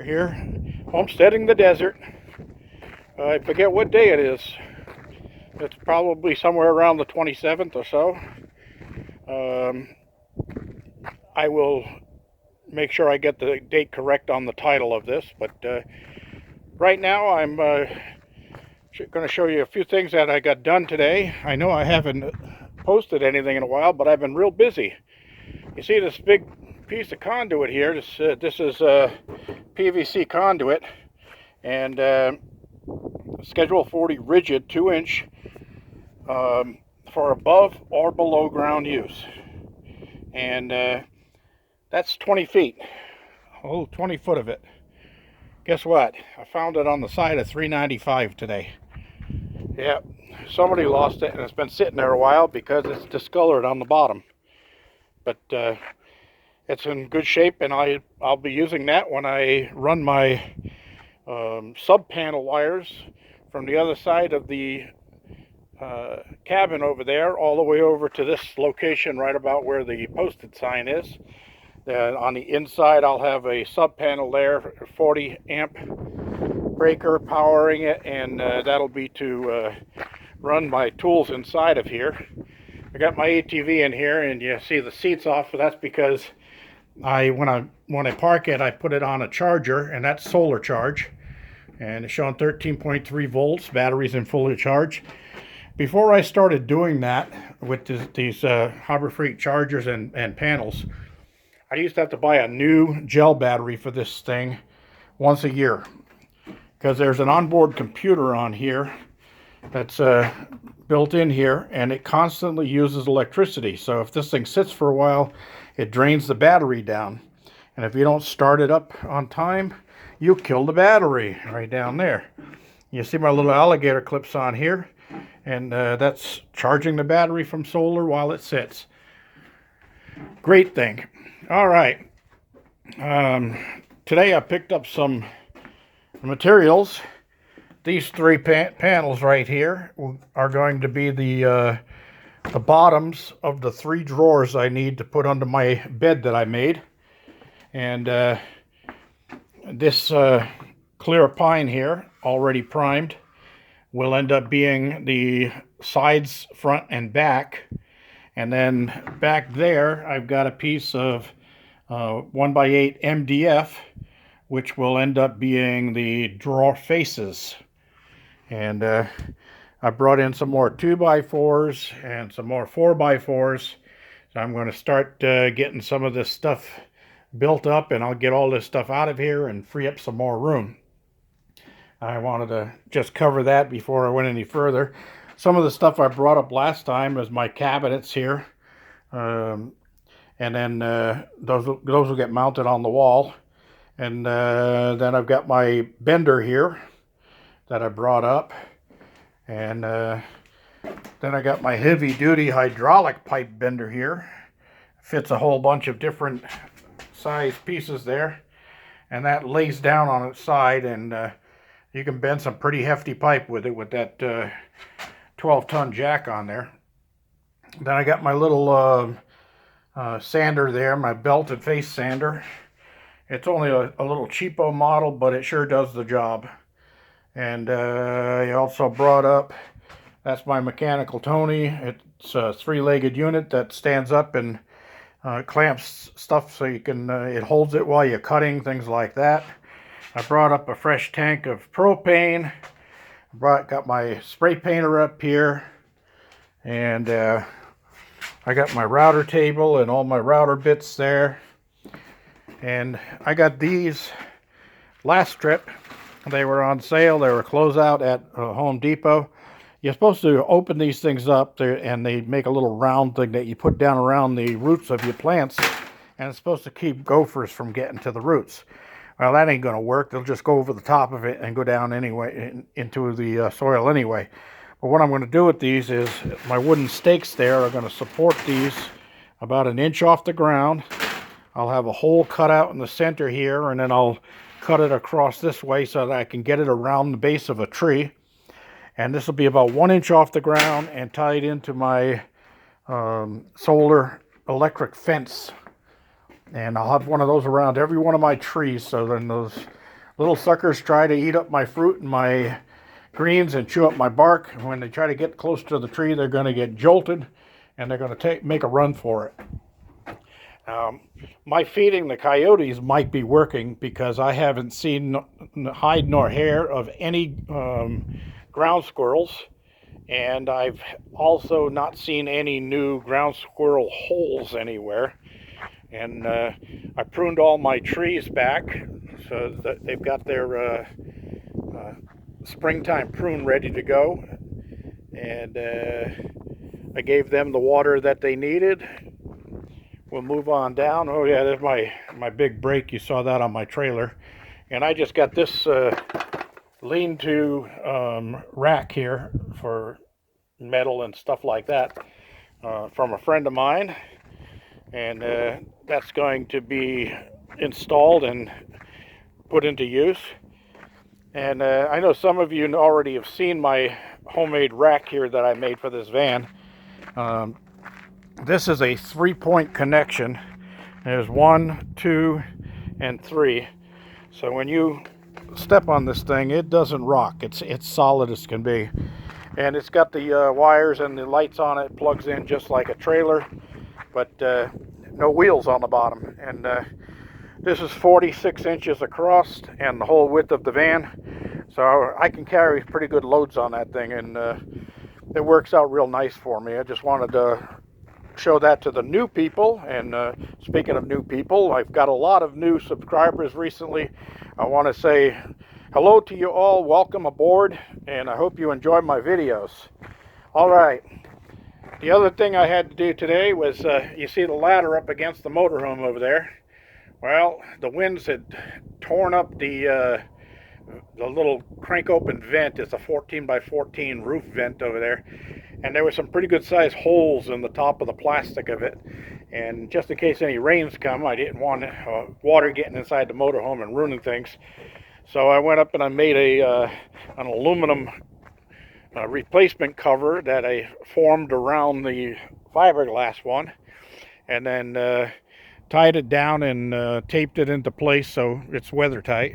Here, homesteading the desert. I forget what day it is. It's probably somewhere around the 27th or so. I will make sure I get the date correct on the title of this, but right now I'm going to show you a few things that I got done today. I know I haven't posted anything in a while, but I've been real busy. You see this big piece of conduit here. This is PVC conduit, and Schedule 40 rigid 2-inch for above or below ground use. And that's 20 feet. Oh, 20 foot of it. Guess what? I found it on the side of 395 today. Yeah, somebody lost it, and it's been sitting there a while because it's discolored on the bottom. But it's in good shape, and I'll be using that when I run my sub panel wires from the other side of the cabin over there all the way over to this location right about where the posted sign is. Then on the inside I'll have a sub panel there, 40 amp breaker powering it, and that'll be to run my tools inside of here. I got my ATV in here, and you see the seats off, but that's because when I park it, I put it on a charger, and that's solar charge, and it's showing 13.3 volts. Battery's in fully charged. Before I started doing that with these Harbor Freight chargers and panels, I used to have to buy a new gel battery for this thing once a year, because there's an onboard computer on here that's built in here, and it constantly uses electricity. So if this thing sits for a while, it drains the battery down, and if you don't start it up on time, you kill the battery right down there. You see my little alligator clips on here, and that's charging the battery from solar while it sits. Great thing. All right, today I picked up some materials. These three panels right here are going to be the bottoms of the 3 drawers I need to put under my bed that I made. And this clear pine here, already primed, will end up being the sides, front, and back. And then back there, I've got a piece of 1x8 MDF, which will end up being the drawer faces. And I brought in some more 2x4s and some more 4x4s. So I'm going to start getting some of this stuff built up, and I'll get all this stuff out of here and free up some more room. I wanted to just cover that before I went any further. Some of the stuff I brought up last time is my cabinets here. And then those will get mounted on the wall. And then I've got my bender here that I brought up. And then I got my heavy duty hydraulic pipe bender here. Fits a whole bunch of different size pieces there. And that lays down on its side, and you can bend some pretty hefty pipe with it with that 12-ton jack on there. Then I got my little sander there, my belted face sander. It's only a little cheapo model, but it sure does the job. And I also brought up, that's my mechanical Tony. It's a 3-legged unit that stands up and clamps stuff so you can, it holds it while you're cutting, things like that. I brought up a fresh tank of propane. Got my spray painter up here, and I got my router table and all my router bits there. And I got these last trip. They were on sale. They were closeout at Home Depot. You're supposed to open these things up there, and they make a little round thing that you put down around the roots of your plants, and it's supposed to keep gophers from getting to the roots. Well, that ain't going to work. They'll just go over the top of it and go down anyway into the soil anyway. But what I'm going to do with these is my wooden stakes there are going to support these about 1 inch off the ground. I'll have a hole cut out in the center here, and then I'll cut it across this way so that I can get it around the base of a tree. And this will be about 1 inch off the ground and tied into my solar electric fence. And I'll have one of those around every one of my trees, so then those little suckers try to eat up my fruit and my greens and chew up my bark. When they try to get close to the tree, they're going to get jolted and they're going to make a run for it. My feeding the coyotes might be working because I haven't seen hide nor hair of any ground squirrels, and I've also not seen any new ground squirrel holes anywhere. And I pruned all my trees back so that they've got their springtime prune ready to go, and I gave them the water that they needed. We'll move on down. Oh yeah, there's my big break. You saw that on my trailer. And I just got this lean-to rack here for metal and stuff like that from a friend of mine. And that's going to be installed and put into use. And I know some of you already have seen my homemade rack here that I made for this van. This is a 3-point connection. There's 1, 2, and 3. So when you step on this thing, it doesn't rock. It's solid as can be. And it's got the wires and the lights on it. It plugs in just like a trailer, but no wheels on the bottom. And this is 46 inches across and the whole width of the van. So I can carry pretty good loads on that thing, and it works out real nice for me. I just wanted to show that to the new people. And speaking of new people, I've got a lot of new subscribers recently. I want to say hello to you all, welcome aboard, and I hope you enjoy my videos. All right, the other thing I had to do today was, you see the ladder up against the motorhome over there. Well, the winds had torn up the little crank open vent. It's a 14 by 14 roof vent over there. And there were some pretty good sized holes in the top of the plastic of it. And just in case any rains come, I didn't want water getting inside the motorhome and ruining things. So I went up and I made an aluminum replacement cover that I formed around the fiberglass one. And then tied it down and taped it into place so it's weather tight.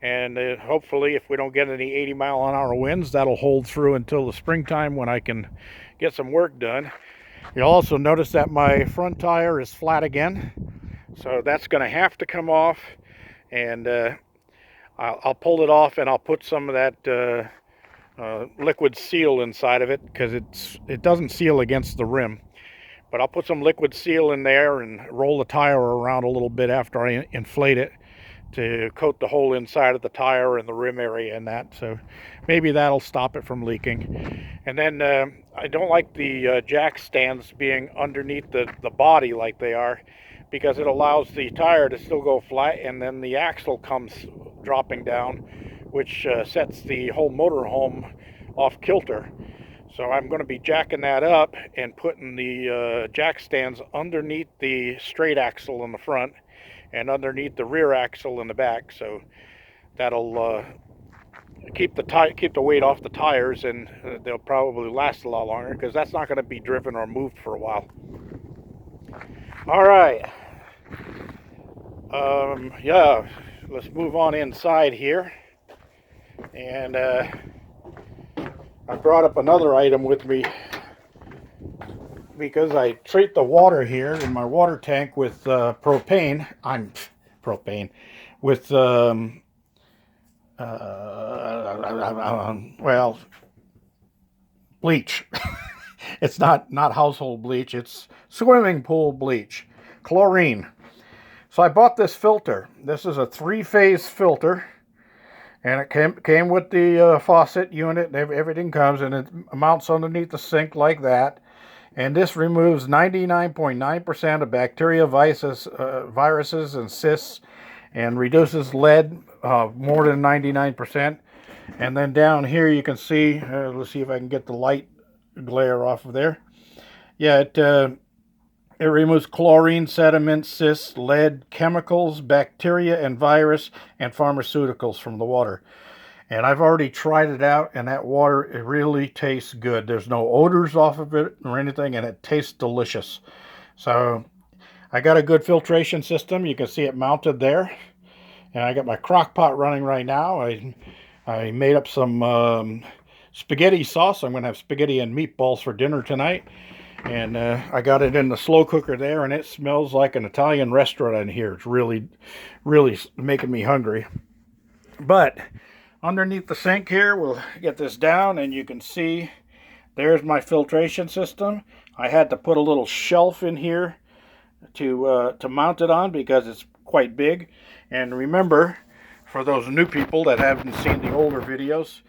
And hopefully, if we don't get any 80-mile-an-hour winds, that'll hold through until the springtime when I can get some work done. You'll also notice that my front tire is flat again, so that's going to have to come off. And I'll pull it off, and I'll put some of that liquid seal inside of it, because it doesn't seal against the rim. But I'll put some liquid seal in there and roll the tire around a little bit after I inflate it, to coat the whole inside of the tire and the rim area and that. So maybe that'll stop it from leaking. And then I don't like the jack stands being underneath the body like they are, because it allows the tire to still go flat, and then the axle comes dropping down, which sets the whole motorhome off kilter. So I'm going to be jacking that up and putting the jack stands underneath the straight axle in the front and underneath the rear axle in the back. So that'll keep the weight off the tires, and they'll probably last a lot longer, because that's not going to be driven or moved for a while. All right. Yeah, let's move on inside here. And I brought up another item with me, because I treat the water here in my water tank with propane. With well, bleach. It's not household bleach, it's swimming pool bleach, chlorine. So I bought this filter. This is a 3-phase filter, and it came with the faucet unit, and everything comes, and it mounts underneath the sink like that. And this removes 99.9% of bacteria, viruses, and cysts, and reduces lead more than 99%. And then down here you can see, let's see if I can get the light glare off of there. Yeah, it removes chlorine, sediment, cysts, lead, chemicals, bacteria, and virus, and pharmaceuticals from the water. And I've already tried it out, and that water, it really tastes good. There's no odors off of it or anything, and it tastes delicious. So I got a good filtration system. You can see it mounted there. And I got my crock pot running right now. I made up some spaghetti sauce. I'm going to have spaghetti and meatballs for dinner tonight. And I got it in the slow cooker there, and it smells like an Italian restaurant in here. It's really, really making me hungry. But underneath the sink here, we'll get this down, and you can see there's my filtration system. I had to put a little shelf in here to mount it on because it's quite big. And remember, for those new people that haven't seen the older videos,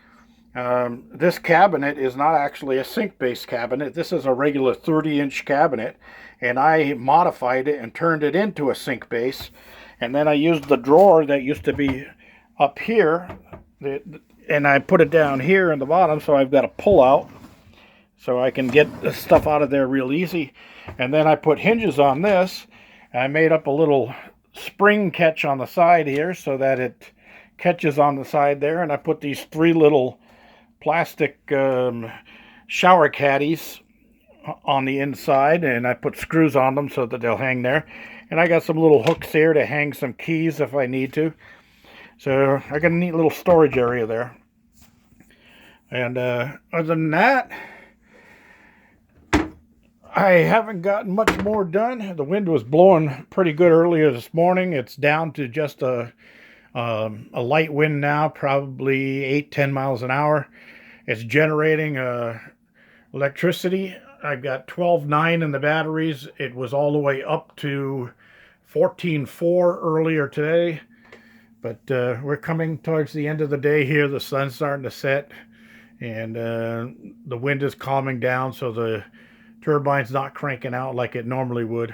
this cabinet is not actually a sink-based cabinet. This is a regular 30-inch cabinet, and I modified it and turned it into a sink base. And then I used the drawer that used to be up here, and I put it down here in the bottom, so I've got a pull-out, so I can get the stuff out of there real easy. And then I put hinges on this. I made up a little spring catch on the side here so that it catches on the side there, and I put these 3 little plastic shower caddies on the inside, and I put screws on them so that they'll hang there. And I got some little hooks here to hang some keys if I need to. So I got a neat little storage area there. And other than that, I haven't gotten much more done. The wind was blowing pretty good earlier this morning. It's down to just a light wind now, probably 8-10 miles an hour. It's generating electricity. I've got 12.9 in the batteries. It was all the way up to 14.4 earlier today. But we're coming towards the end of the day here. The sun's starting to set, and the wind is calming down, so the turbine's not cranking out like it normally would.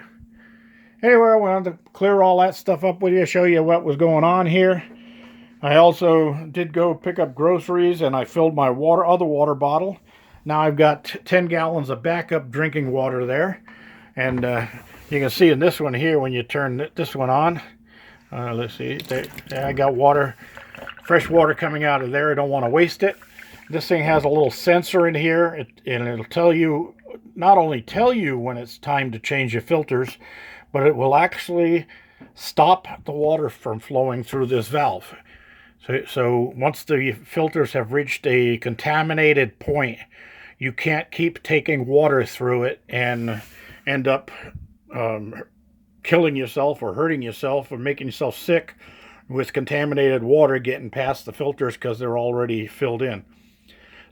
Anyway, I wanted to clear all that stuff up with you, show you what was going on here. I also did go pick up groceries, and I filled my other water bottle. Now I've got 10 gallons of backup drinking water there. And you can see in this one here, when you turn this one on, let's see, there, I got water, fresh water coming out of there. I don't want to waste it. This thing has a little sensor in here, and it'll tell you, not only tell you when it's time to change your filters, but it will actually stop the water from flowing through this valve. So once the filters have reached a contaminated point, you can't keep taking water through it and end up killing yourself or hurting yourself or making yourself sick with contaminated water getting past the filters because they're already filled in.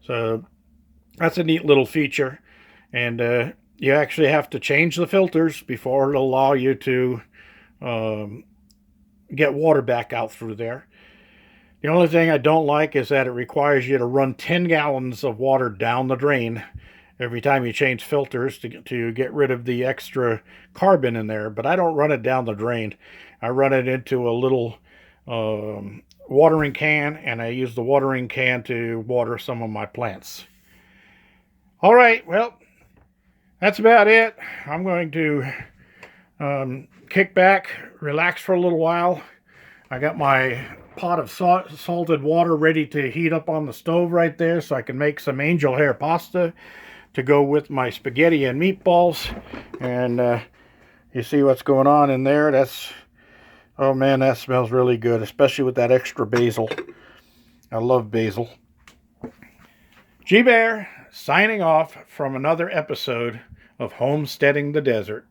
So that's a neat little feature. And you actually have to change the filters before it'll allow you to get water back out through there. The only thing I don't like is that it requires you to run 10 gallons of water down the drain every time you change filters to get rid of the extra carbon in there. But I don't run it down the drain. I run it into a little watering can, and I use the watering can to water some of my plants. All right, well, that's about it. I'm going to kick back, relax for a little while. I got my pot of salted water ready to heat up on the stove right there, so I can make some angel hair pasta to go with my spaghetti and meatballs. And you see what's going on in there. That's, oh man, that smells really good, especially with that extra basil. I love basil. G-Bear signing off from another episode of Homesteading the Desert.